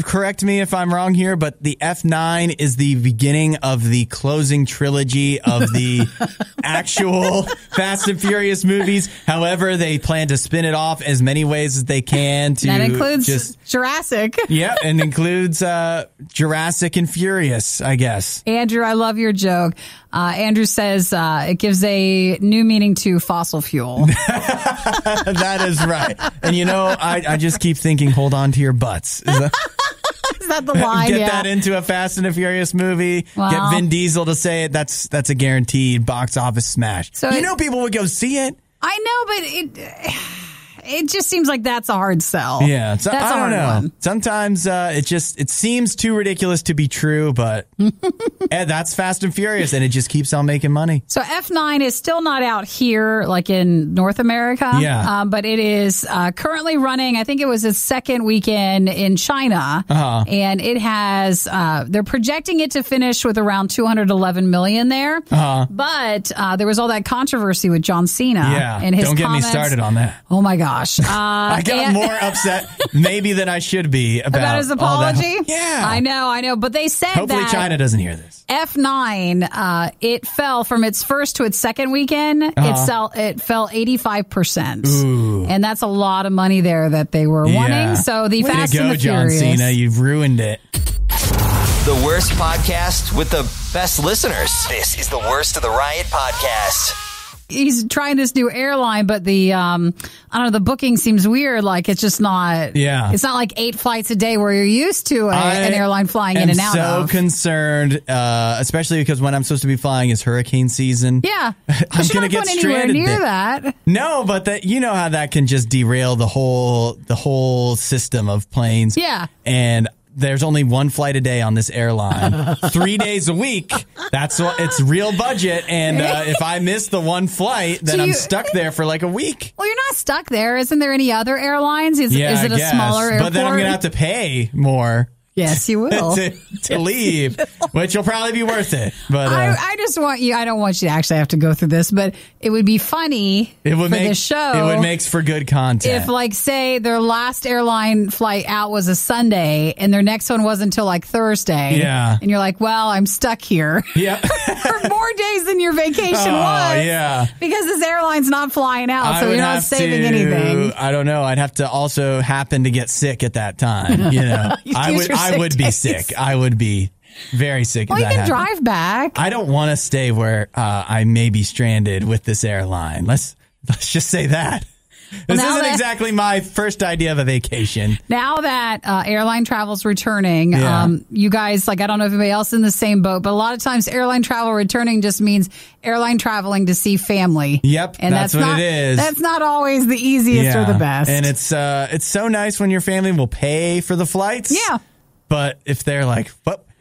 Correct me if I'm wrong here, but the F9 is the beginning of the closing trilogy of the actual Fast and Furious movies. However, they plan to spin it off as many ways as they can. That includes Jurassic. Yeah, and includes Jurassic and Furious, I guess. Andrew, I love your joke. Andrew says it gives a new meaning to fossil fuel. That is right. And I just keep thinking, hold on to your butts. Is that the line? Get that into a Fast and a Furious movie. Wow. Get Vin Diesel to say it. That's a guaranteed box office smash. So people would go see it. I know, but it just seems like that's a hard sell. Yeah, that's a hard one. Know. Sometimes it seems too ridiculous to be true, but that's Fast and Furious, and it just keeps on making money. So F9 is still not out here, like in North America. Yeah, but it is currently running. I think it was its second weekend in China, and it has. They're projecting it to finish with around 211 million there. But there was all that controversy with John Cena. Yeah, and his don't get comments. me started on that. Oh my gosh. I got more upset maybe than I should be about his apology. Yeah, I know. But they said hopefully China doesn't hear this. F9, it fell from its first to its second weekend. It fell 85%. And that's a lot of money there that they were wanting. So the Fast and the Furious. John Cena, you've ruined it. The worst podcast with the best listeners. This is the Worst of the Riot podcast. He's trying this new airline, but the the booking seems weird. Like it's just not. Yeah, it's not like 8 flights a day where you're used to an airline flying in and out. I'm so concerned, especially because when I'm supposed to be flying is hurricane season. Yeah, I'm going to get stranded near that. No, but how that can just derail the whole system of planes. Yeah, and. There's only one flight a day on this airline. 3 days a week. That's what it's real budget. And if I miss the one flight, then I'm stuck there for like a week. Well, you're not stuck there. Isn't there any other airlines? Is it a smaller airport? But then I'm going to have to pay more. Yes, you will. to leave, which will probably be worth it. But I just want you. I don't want you to actually have to go through this, but it would be funny for the show. It would make for good content. If, like, say their last airline flight out was a Sunday, and their next one wasn't until like Thursday. Yeah, and you're like, well, I'm stuck here. Yeah, for more days than your vacation was. Yeah, because this airline's not flying out, so you're not saving anything. I don't know. I'd have to also happen to get sick at that time. I would be sick. I would be very sick. Well, you can drive back. I don't want to stay where I may be stranded with this airline. Let's just say that. This isn't exactly my first idea of a vacation. Now that airline travel's returning, you guys, I don't know if anybody else is in the same boat, but a lot of times airline travel returning just means airline traveling to see family. Yep, and that's what it is. That's not always the easiest or the best. And it's so nice when your family will pay for the flights. Yeah. But if they're like,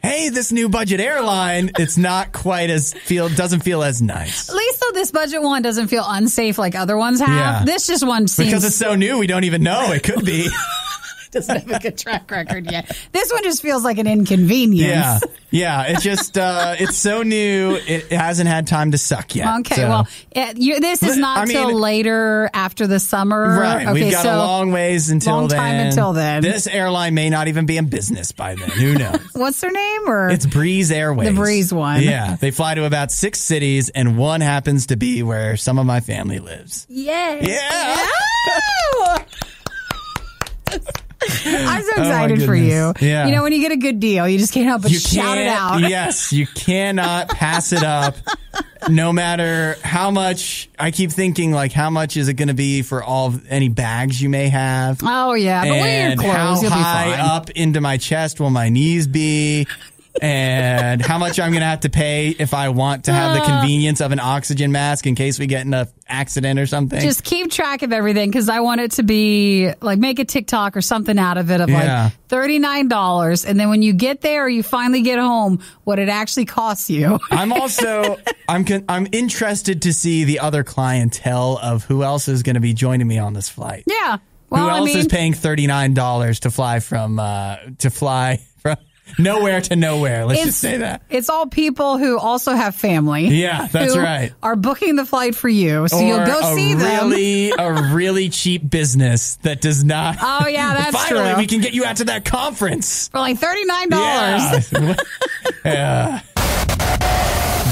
hey, this new budget airline, it's not quite doesn't feel as nice. At least though this budget one doesn't feel unsafe like other ones have. Yeah. This just one seems... Because it's so new, we don't even know. It could be. Doesn't have a good track record yet. This one just feels like an inconvenience. Yeah. It's just, it's so new. It hasn't had time to suck yet. Okay, so. This is not till later after the summer. Right. Okay, we've got a long ways until then. Long time until then. This airline may not even be in business by then. Who knows? What's their name? Or it's Breeze Airways. The Breeze one. Yeah. They fly to about 6 cities, and one happens to be where some of my family lives. Yay. Yeah. I'm so excited for you. Yeah. When you get a good deal, you just can't help but shout it out. Yes, you cannot pass it up. No matter how much, I keep thinking, how much is it going to be for any bags you may have? Oh, yeah. But wear your clothes. How You'll high be fine. up into my chest will my knees be? and how much I'm going to have to pay if I want to have the convenience of an oxygen mask in case we get in an accident or something. Just keep track of everything because I want it to be like make a TikTok or something out of it of like $39. And then when you get there or you finally get home, what it actually costs you. I'm interested to see the other clientele of who else is going to be joining me on this flight. Yeah. Well, who else is paying $39 to fly from nowhere to nowhere? Let's just say that. It's all people who also have family. Yeah, that's right. Are booking the flight for you, so you'll go see them. A really cheap business that does not. Oh yeah, that's true. Finally, we can get you out to that conference for like $39. Yeah.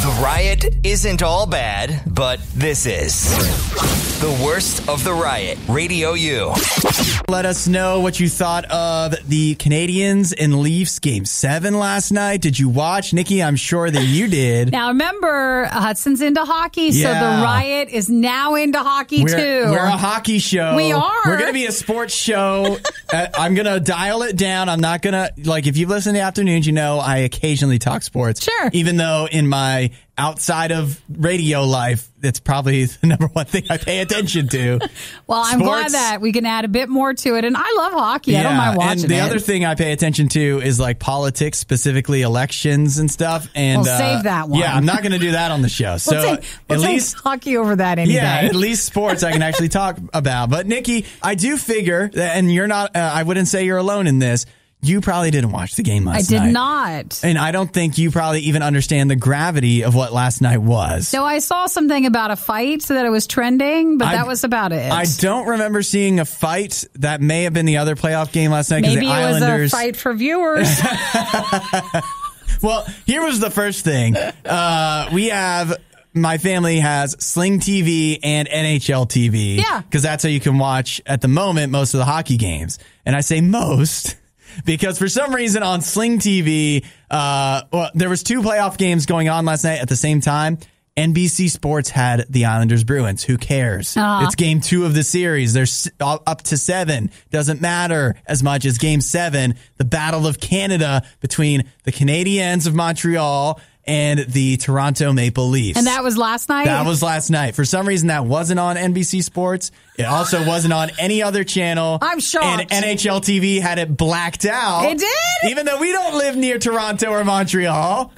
The riot isn't all bad, but this is the worst of the riot. Radio U. Let us know what you thought of the Canadiens and Leafs Game 7 last night. Did you watch? Nikki, I'm sure that you did. Now, remember, Hudson's into hockey, so the riot is now into hockey, too. We're a hockey show. We are. We're going to be a sports show. I'm going to dial it down. I'm not going to, like, if you've listened to the afternoons, you know I occasionally talk sports. Sure. Even though in my outside of radio life, it's probably the number one thing I pay attention to. Well, I'm glad that we can add a bit more to it. And I love hockey. I don't mind watching and the other thing I pay attention to is like politics, specifically elections and stuff. And save that one. Yeah, I'm not going to do that on the show. So at least hockey over that any day. At least sports I can actually talk about. But Nikki, I do figure, and you're not, I wouldn't say you're alone in this. You probably didn't watch the game last night. I did not. And I don't think you probably even understand the gravity of what last night was. No, I saw something about a fight so that it was trending, but that was about it. I don't remember seeing a fight. That may have been the other playoff game last night. Maybe the it Islanders... was a fight for viewers. Well, here was the first thing. My family has Sling TV and NHL TV. Yeah. Because that's how you can watch, at the moment, most of the hockey games. And I say most... because for some reason on Sling TV, there was 2 playoff games going on last night at the same time. NBC Sports had the Islanders Bruins. Who cares? It's game 2 of the series. There's up to 7. Doesn't matter as much as game 7, the Battle of Canada between the Canadiens of Montreal and the Toronto Maple Leafs. And that was last night? That was last night. For some reason, that wasn't on NBC Sports. It also wasn't on any other channel. I'm shocked. And NHL TV had it blacked out. It did? Even though we don't live near Toronto or Montreal.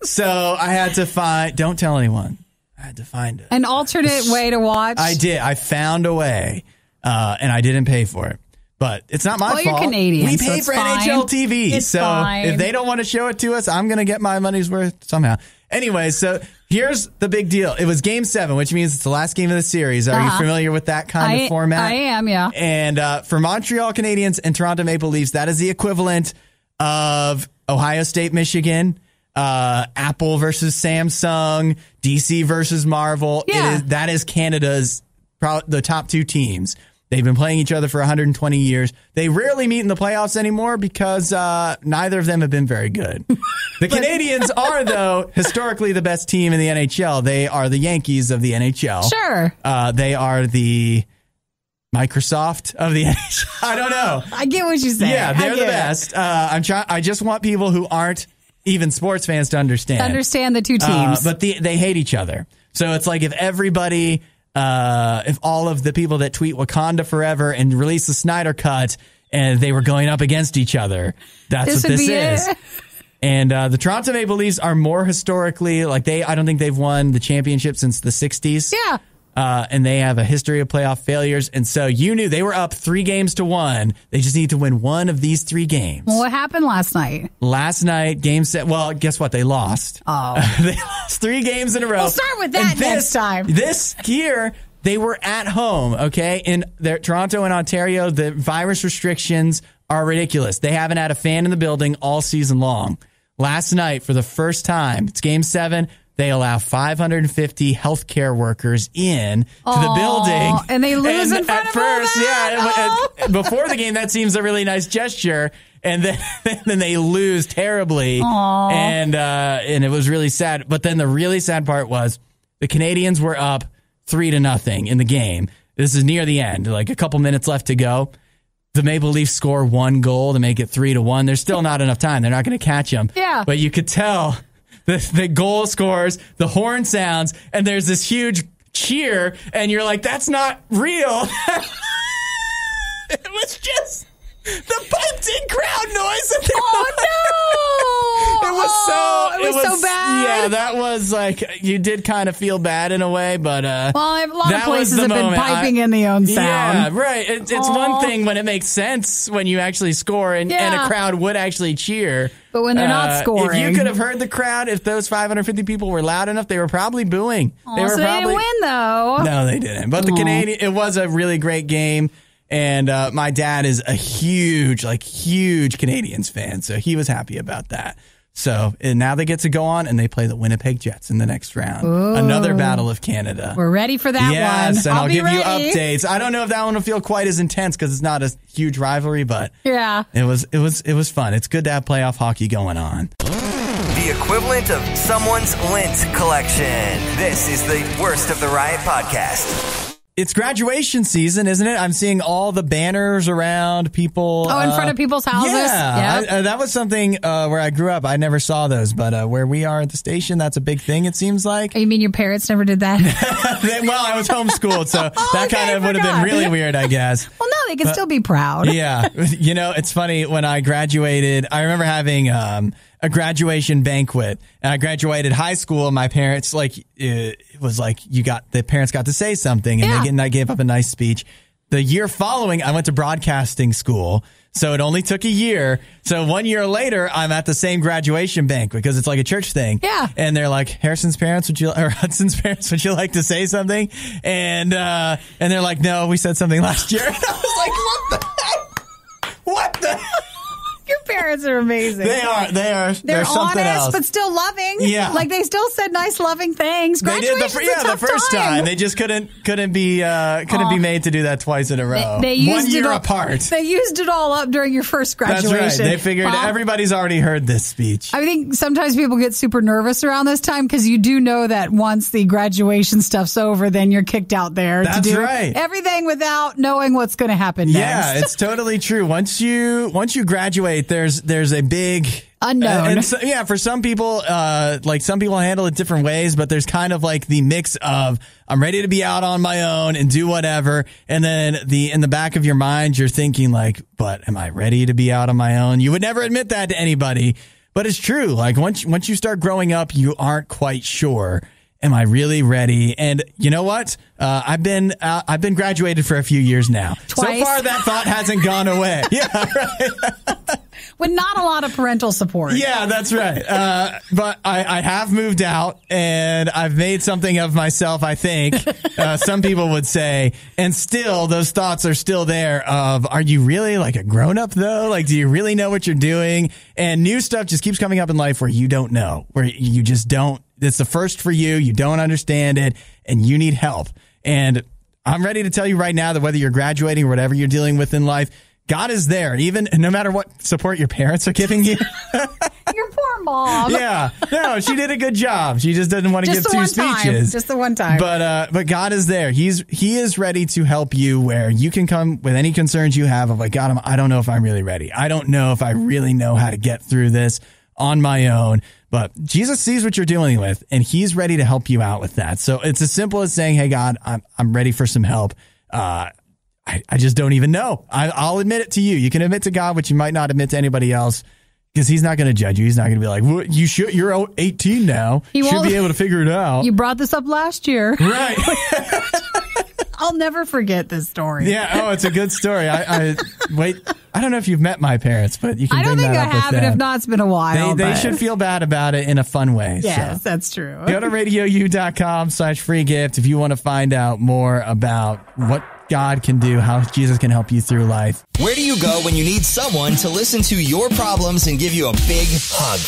So I had to find... Don't tell anyone. I had to find it. An alternate way to watch? I did. I found a way. And I didn't pay for it. But it's not my fault. You're Canadian, we pay for NHL TV. It's fine. If they don't want to show it to us, I'm going to get my money's worth somehow. Anyway, so here's the big deal. It was game 7, which means it's the last game of the series. Are you familiar with that kind of format? I am, yeah. And for Montreal Canadiens and Toronto Maple Leafs, that is the equivalent of Ohio State, Michigan, Apple versus Samsung, DC versus Marvel. Yeah. That is Canada's the top 2 teams. They've been playing each other for 120 years. They rarely meet in the playoffs anymore because neither of them have been very good. The Canadiens are, though, historically the best team in the NHL. They are the Yankees of the NHL. Sure. They are the Microsoft of the NHL. I don't know. I get what you say. Yeah, they're the best. I just want people who aren't even sports fans to understand the 2 teams. But they hate each other. So it's like if everybody... if all of the people that tweet Wakanda Forever and release the Snyder Cut and they were going up against each other, that's what this is. And the Toronto Maple Leafs are more historically, like I don't think they've won the championship since the 60s. Yeah. And they have a history of playoff failures. And so you knew they were up 3-1. They just need to win one of these 3 games. Well, what happened last night? Last night, game set. Well, guess what? They lost. Oh. They lost 3 games in a row. We'll start with that next time. This year, they were at home, okay? In Toronto and Ontario, the virus restrictions are ridiculous. They haven't had a fan in the building all season long. Last night, for the first time, it's game 7. They allow 550 healthcare workers in to the building. And they lose in front of all that? Yeah. Before the game, that seems a really nice gesture. And then they lose terribly. Aww. And it was really sad. But then the really sad part was the Canadiens were up 3-0 in the game. This is near the end, like a couple minutes left to go. the Maple Leafs score 1 goal to make it 3-1. There's still not enough time. They're not going to catch them. Yeah. But you could tell the goal scores, the horn sounds, and there's this huge cheer, and you're like, that's not real. It was just the piped-in crowd noise. It was so bad. Yeah, that was like, you did kind of feel bad in a way, but a lot of places have been piping in the own sound. Yeah, right. It's one thing when it makes sense when you actually score and a crowd would actually cheer. But when they're not scoring. If you could have heard the crowd, if those 550 people were loud enough, they were probably booing. They didn't win, though. No, they didn't. But the Canadiens, it was a really great game. And my dad is a huge Canadiens fan, so he was happy about that. So and now they get to go on and they play the Winnipeg Jets in the next round. Ooh. Another Battle of Canada. We're ready for that one. Yes, and I'll give ready. you updates. I don't know if that one will feel quite as intense because it's not a huge rivalry, but it was fun. It's good to have playoff hockey going on. The equivalent of someone's lint collection. This is the Worst of the Riot podcast. It's graduation season, isn't it? I'm seeing all the banners around people. Oh, in front of people's houses? Yeah. That was something where I grew up. I never saw those, but where we are at the station, that's a big thing, it seems like. Oh, you mean your parents never did that? Well, I was homeschooled, so that kind of would have been really weird, I guess. Well, no, they can still be proud. Yeah. You know, it's funny. When I graduated, I remember having a graduation banquet, and I graduated high school. And my parents, it was like the parents got to say something, and I gave up a nice speech. The year following, I went to broadcasting school, so it only took a year. So 1 year later, I'm at the same graduation banquet because it's like a church thing. Yeah, and they're like, Hudson's parents, would you like to say something? And they're like, no, we said something last year. And I was like, what the heck? What the heck? Your parents are amazing. They are. They're something honest, else. but still loving. Yeah. Like they still said nice, loving things. They did the first time. They just couldn't be made to do that twice in a row. They used 1 year apart. They used it all up during your first graduation. That's right. They figured everybody's already heard this speech. I think sometimes people get super nervous around this time because you do know that once the graduation stuff's over, then you're kicked out there to do everything without knowing what's going to happen next. Yeah, it's totally true. Once you graduate, there's a big unknown. For some people, some people handle it different ways, but there's kind of like the mix of I'm ready to be out on my own and do whatever, and then in the back of your mind you're thinking like, but am I ready to be out on my own? You would never admit that to anybody, but it's true. Like once you start growing up, you aren't quite sure. Am I really ready? And you know what? I've been graduated for a few years now. Twice. So far, that thought hasn't gone away. Yeah, right. With not a lot of parental support. Yeah, that's right. But I have moved out, and I've made something of myself, I think, some people would say. And still, those thoughts are still there of, are you really like a grown-up, though? Like, do you really know what you're doing? And new stuff just keeps coming up in life where you don't know, where you just don't. It's the first for you. You don't understand it, and you need help. And I'm ready to tell you right now that whether you're graduating or whatever you're dealing with in life, God is there, even no matter what support your parents are giving you. Your poor mom. Yeah. No, she did a good job. She just doesn't want to give two speeches. Just the one time. But God is there. He is ready to help you where you can come with any concerns you have of like, God, I don't know if I'm really ready. I don't know if I really know how to get through this on my own. But Jesus sees what you're dealing with, and he's ready to help you out with that. So it's as simple as saying, hey, God, I'm ready for some help. I just don't even know. I'll admit it to you. You can admit to God what you might not admit to anybody else, because he's not going to judge you. He's not going to be like, well, you're 18 now. You should be able to figure it out. You brought this up last year. Right. I'll never forget this story. Yeah. Oh, it's a good story. Wait. I don't know if you've met my parents, but you can bring that up with them. I don't think I have, and if not, it's been a while. They should feel bad about it in a fun way. Yes, that's true. Go to RadioU.com/free gift if you want to find out more about what God can do, how Jesus can help you through life. Where do you go when you need someone to listen to your problems and give you a big hug?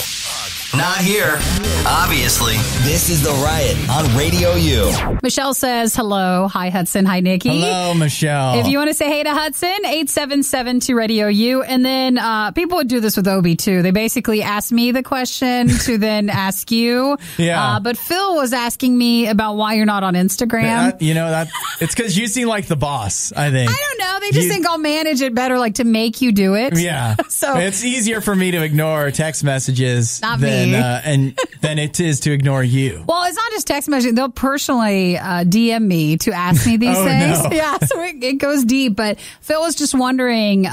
Not here. Obviously, this is The Riot on Radio U. Michelle says, hello. Hi, Hudson. Hi, Nikki. Hello, Michelle. If you want to say hey to Hudson, 877 to Radio U. And then people would do this with Obi, too. They basically ask me the question to then ask you. Yeah. But Phil was asking me about why you're not on Instagram. It's because you seem like the boss, I think. I don't know. They just think I'll manage it better, like to make you do it. Yeah. So it's easier for me to ignore text messages than it is to ignore you. Well, it's not just text messaging. They'll personally DM me to ask me these things. No. Yeah, so it goes deep. But Phil was just wondering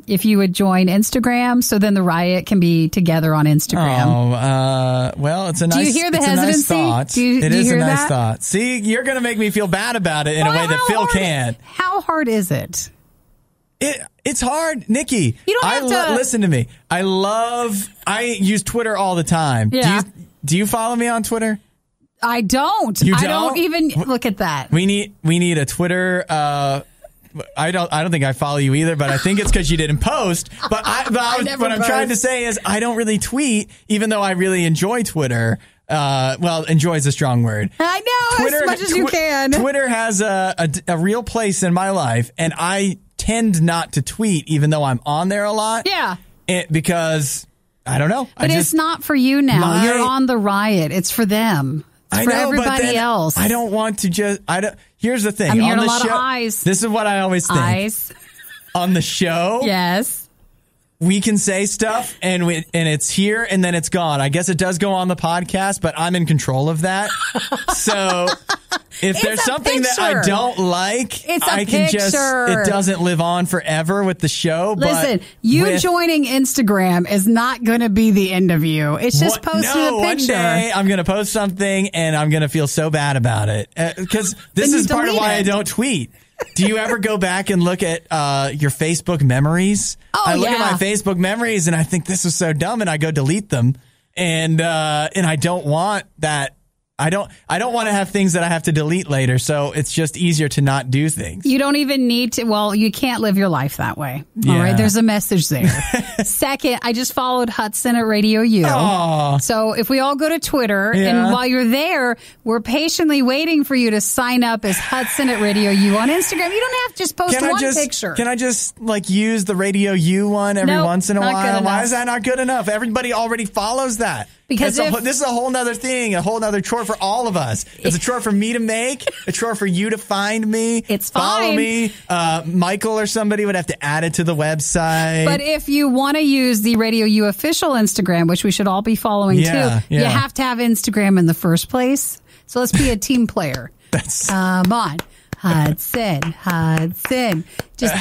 if you would join Instagram, so then the Riot can be together on Instagram. Well, it's a nice. Do you hear the hesitancy? Nice thought. It is hear a nice that? thought. See, you're going to make me feel bad about it in a way that Phil can't. How hard is it? It's hard, Nikki. You don't have to listen to me. I use Twitter all the time. Yeah. Do you follow me on Twitter? I don't. You don't? I don't even look at that. We need a Twitter. I don't think I follow you either, but I think it's because you didn't post. But what I'm trying to say is I don't really tweet, even though I really enjoy Twitter. Well, enjoy is a strong word. I know, as much as you can. Twitter has a real place in my life, and I tend not to tweet, even though I'm on there a lot. Yeah. Because, I don't know. But it's not for you now. You're on the Riot. It's for them. It's for everybody else. I don't want to just... Here's the thing. I'm hearing a lot of eyes. This is what I always think. Eyes. On the show... Yes. We can say stuff and it's here and then it's gone. I guess it does go on the podcast, but I'm in control of that. So if there's something that I don't like, it doesn't live on forever with the show. Listen, joining Instagram is not going to be the end of you. It's just posting a picture. One day I'm going to post something and I'm going to feel so bad about it. Because this is part of why I don't tweet. Do you ever go back and look at your Facebook memories? I look at my Facebook memories and I think this is so dumb, and I go delete them. And I don't want that. I don't want to have things that I have to delete later, so it's just easier to not do things. You don't even need to. Well, you can't live your life that way. All right, there's a message there. Second, I just followed Hudson at Radio U. Aww. So if we all go to Twitter, and while you're there, we're patiently waiting for you to sign up as Hudson at Radio U on Instagram. You don't have to just post one picture. Can I just use the Radio U one every once in a while? Why is that not good enough? Everybody already follows that. Because this is a whole nother thing, a whole nother chore for all of us. It's a chore for me to make, a chore for you to find me, follow me. Michael or somebody would have to add it to the website. But if you want to use the Radio U official Instagram, which we should all be following too, you have to have Instagram in the first place. So let's be a team player. Come on, Hudson. Just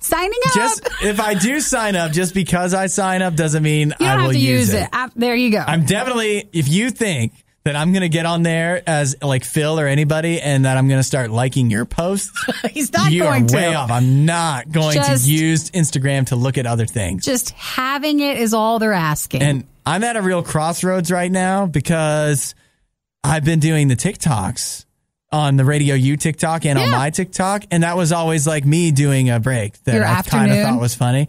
signing up. If I do sign up, just because I sign up doesn't mean I will use it. There you go. I'm definitely, if you think that I'm going to get on there as like Phil or anybody and that I'm going to start liking your posts, he's not you going to. Way off. I'm not going to use Instagram to look at other things. Just having it is all they're asking. And I'm at a real crossroads right now because I've been doing the TikToks on the Radio U TikTok and on my TikTok, and that was always like me doing a break that I kind of thought was funny.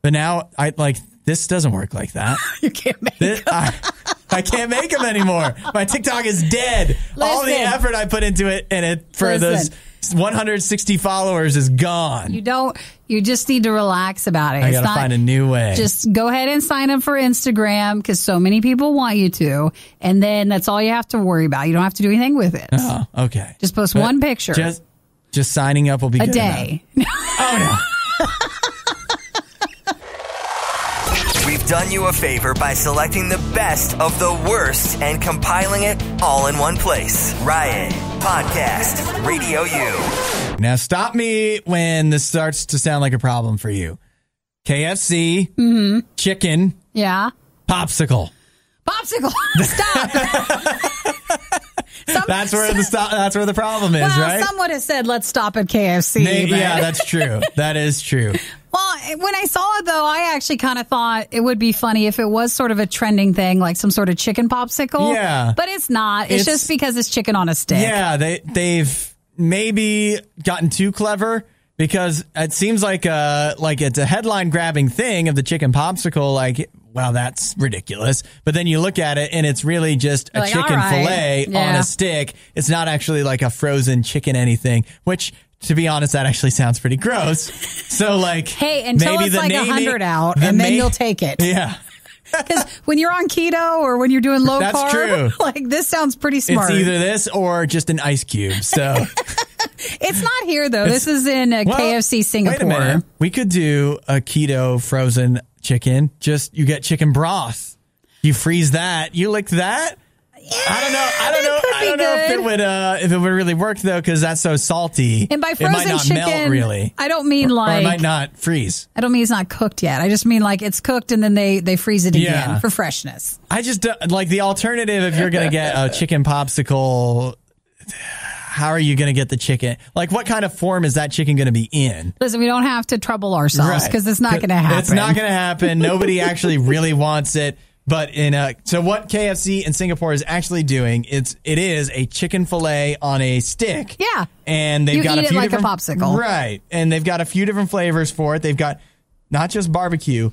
But now this doesn't work like that. You can't make them. I can't make them anymore. My TikTok is dead. All the effort I put into it for those 160 followers is gone. You just need to relax about it. I got to find a new way. Just go ahead and sign up for Instagram because so many people want you to. And then that's all you have to worry about. You don't have to do anything with it. Oh, okay. Just post one picture. Just signing up will be a good day. Oh, no. We've done you a favor by selecting the best of the worst and compiling it all in one place. Riot Podcast Radio U. Now stop me when this starts to sound like a problem for you. KFC, chicken, popsicle. Stop. That's where the problem is, right? Someone has said, let's stop at KFC. Yeah, that's true. That is true. Well, when I saw it, though, I actually kind of thought it would be funny if it was sort of a trending thing, like some sort of chicken popsicle. Yeah. But it's not. It's just because it's chicken on a stick. Yeah, they've maybe gotten too clever because it seems like it's a headline-grabbing thing of the chicken popsicle. Like, well, that's ridiculous. But then you look at it and it's really just a chicken fillet on a stick. It's not actually like a frozen chicken anything, which, to be honest, that actually sounds pretty gross. So like, hey, until maybe it's like 100 out, and then you'll take it. Yeah. Because when you're on keto or when you're doing low That's carb, true. like this sounds pretty smart. It's either this or just an ice cube. So it's not here though. This is in KFC Singapore. Wait a minute. We could do a keto frozen chicken. Just you get chicken broth. You freeze that. You lick that. Yeah, I don't know if it would really work though, because that's so salty. And by frozen it might not chicken, melt really. I don't mean or it might not freeze. I don't mean it's not cooked yet. I just mean like it's cooked and then they freeze it again for freshness. I just like the alternative. If you're going to get a chicken popsicle, how are you going to get the chicken? Like, what kind of form is that chicken going to be in? Listen, we don't have to trouble ourselves because it's not going to happen. It's not going to happen. Nobody actually really wants it. But so what KFC in Singapore is actually doing, it is a chicken fillet on a stick. Yeah. And they've got a few different, a popsicle. Right. And they've got a few different flavors for it. They've got not just barbecue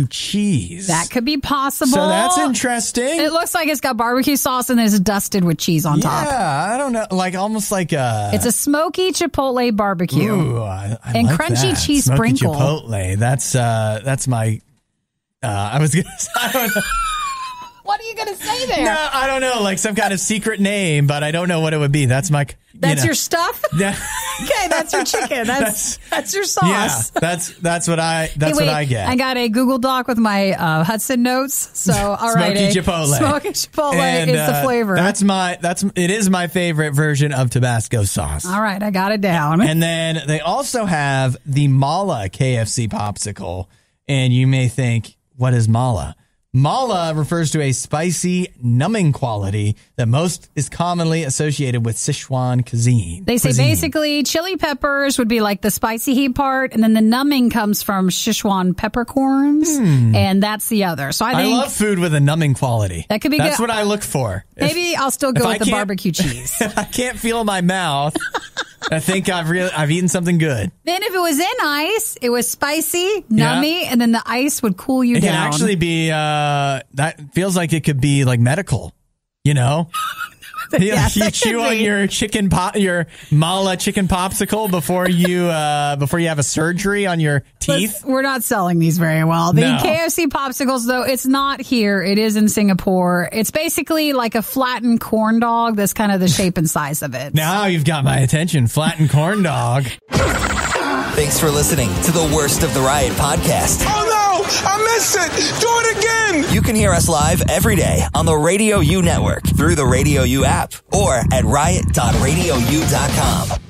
cheese. That could be possible. So that's interesting. It looks like it's got barbecue sauce and then it's dusted with cheese on top. Yeah, I don't know. Like almost like it's a smoky chipotle barbecue. Ooh, I and like crunchy that. cheese Smoky sprinkle. Chipotle. That's my I was going to say, I don't know. What are you going to say there? No, I don't know. Like some kind of secret name, but I don't know what it would be. That's your stuff? Yeah. Okay, that's your chicken. That's your sauce. Yeah, that's what I get. I got a Google Doc with my Hudson notes. So all right, Smoky Chipotle and, is the flavor. It is my favorite version of Tabasco sauce. All right, I got it down. And then they also have the Mala KFC popsicle. And you may think, what is mala? Mala refers to a spicy, numbing quality that most is commonly associated with Sichuan cuisine. They say basically chili peppers would be like the spicy heat part, and then the numbing comes from Sichuan peppercorns, and that's the other. So I love food with a numbing quality. That could be That's good. what I look for. Maybe I'll still go with the barbecue cheese. If I can't feel my mouth, I think I've eaten something good. Then if it was in ice, it was spicy, nummy, and then the ice would cool you down. It can actually be, that feels like it could be like medical, you know? Yes, you chew on your your mala chicken popsicle before you have a surgery on your teeth. We're not selling these very well. The KFC popsicles, though, it's not here. It is in Singapore. It's basically like a flattened corn dog. That's kind of the shape and size of it. Now you've got my attention. Flattened corn dog. Thanks for listening to the Worst of the Riot podcast. Oh no! I missed it! Do it again! You can hear us live every day on the RadioU network through the RadioU app or at riot.radiou.com.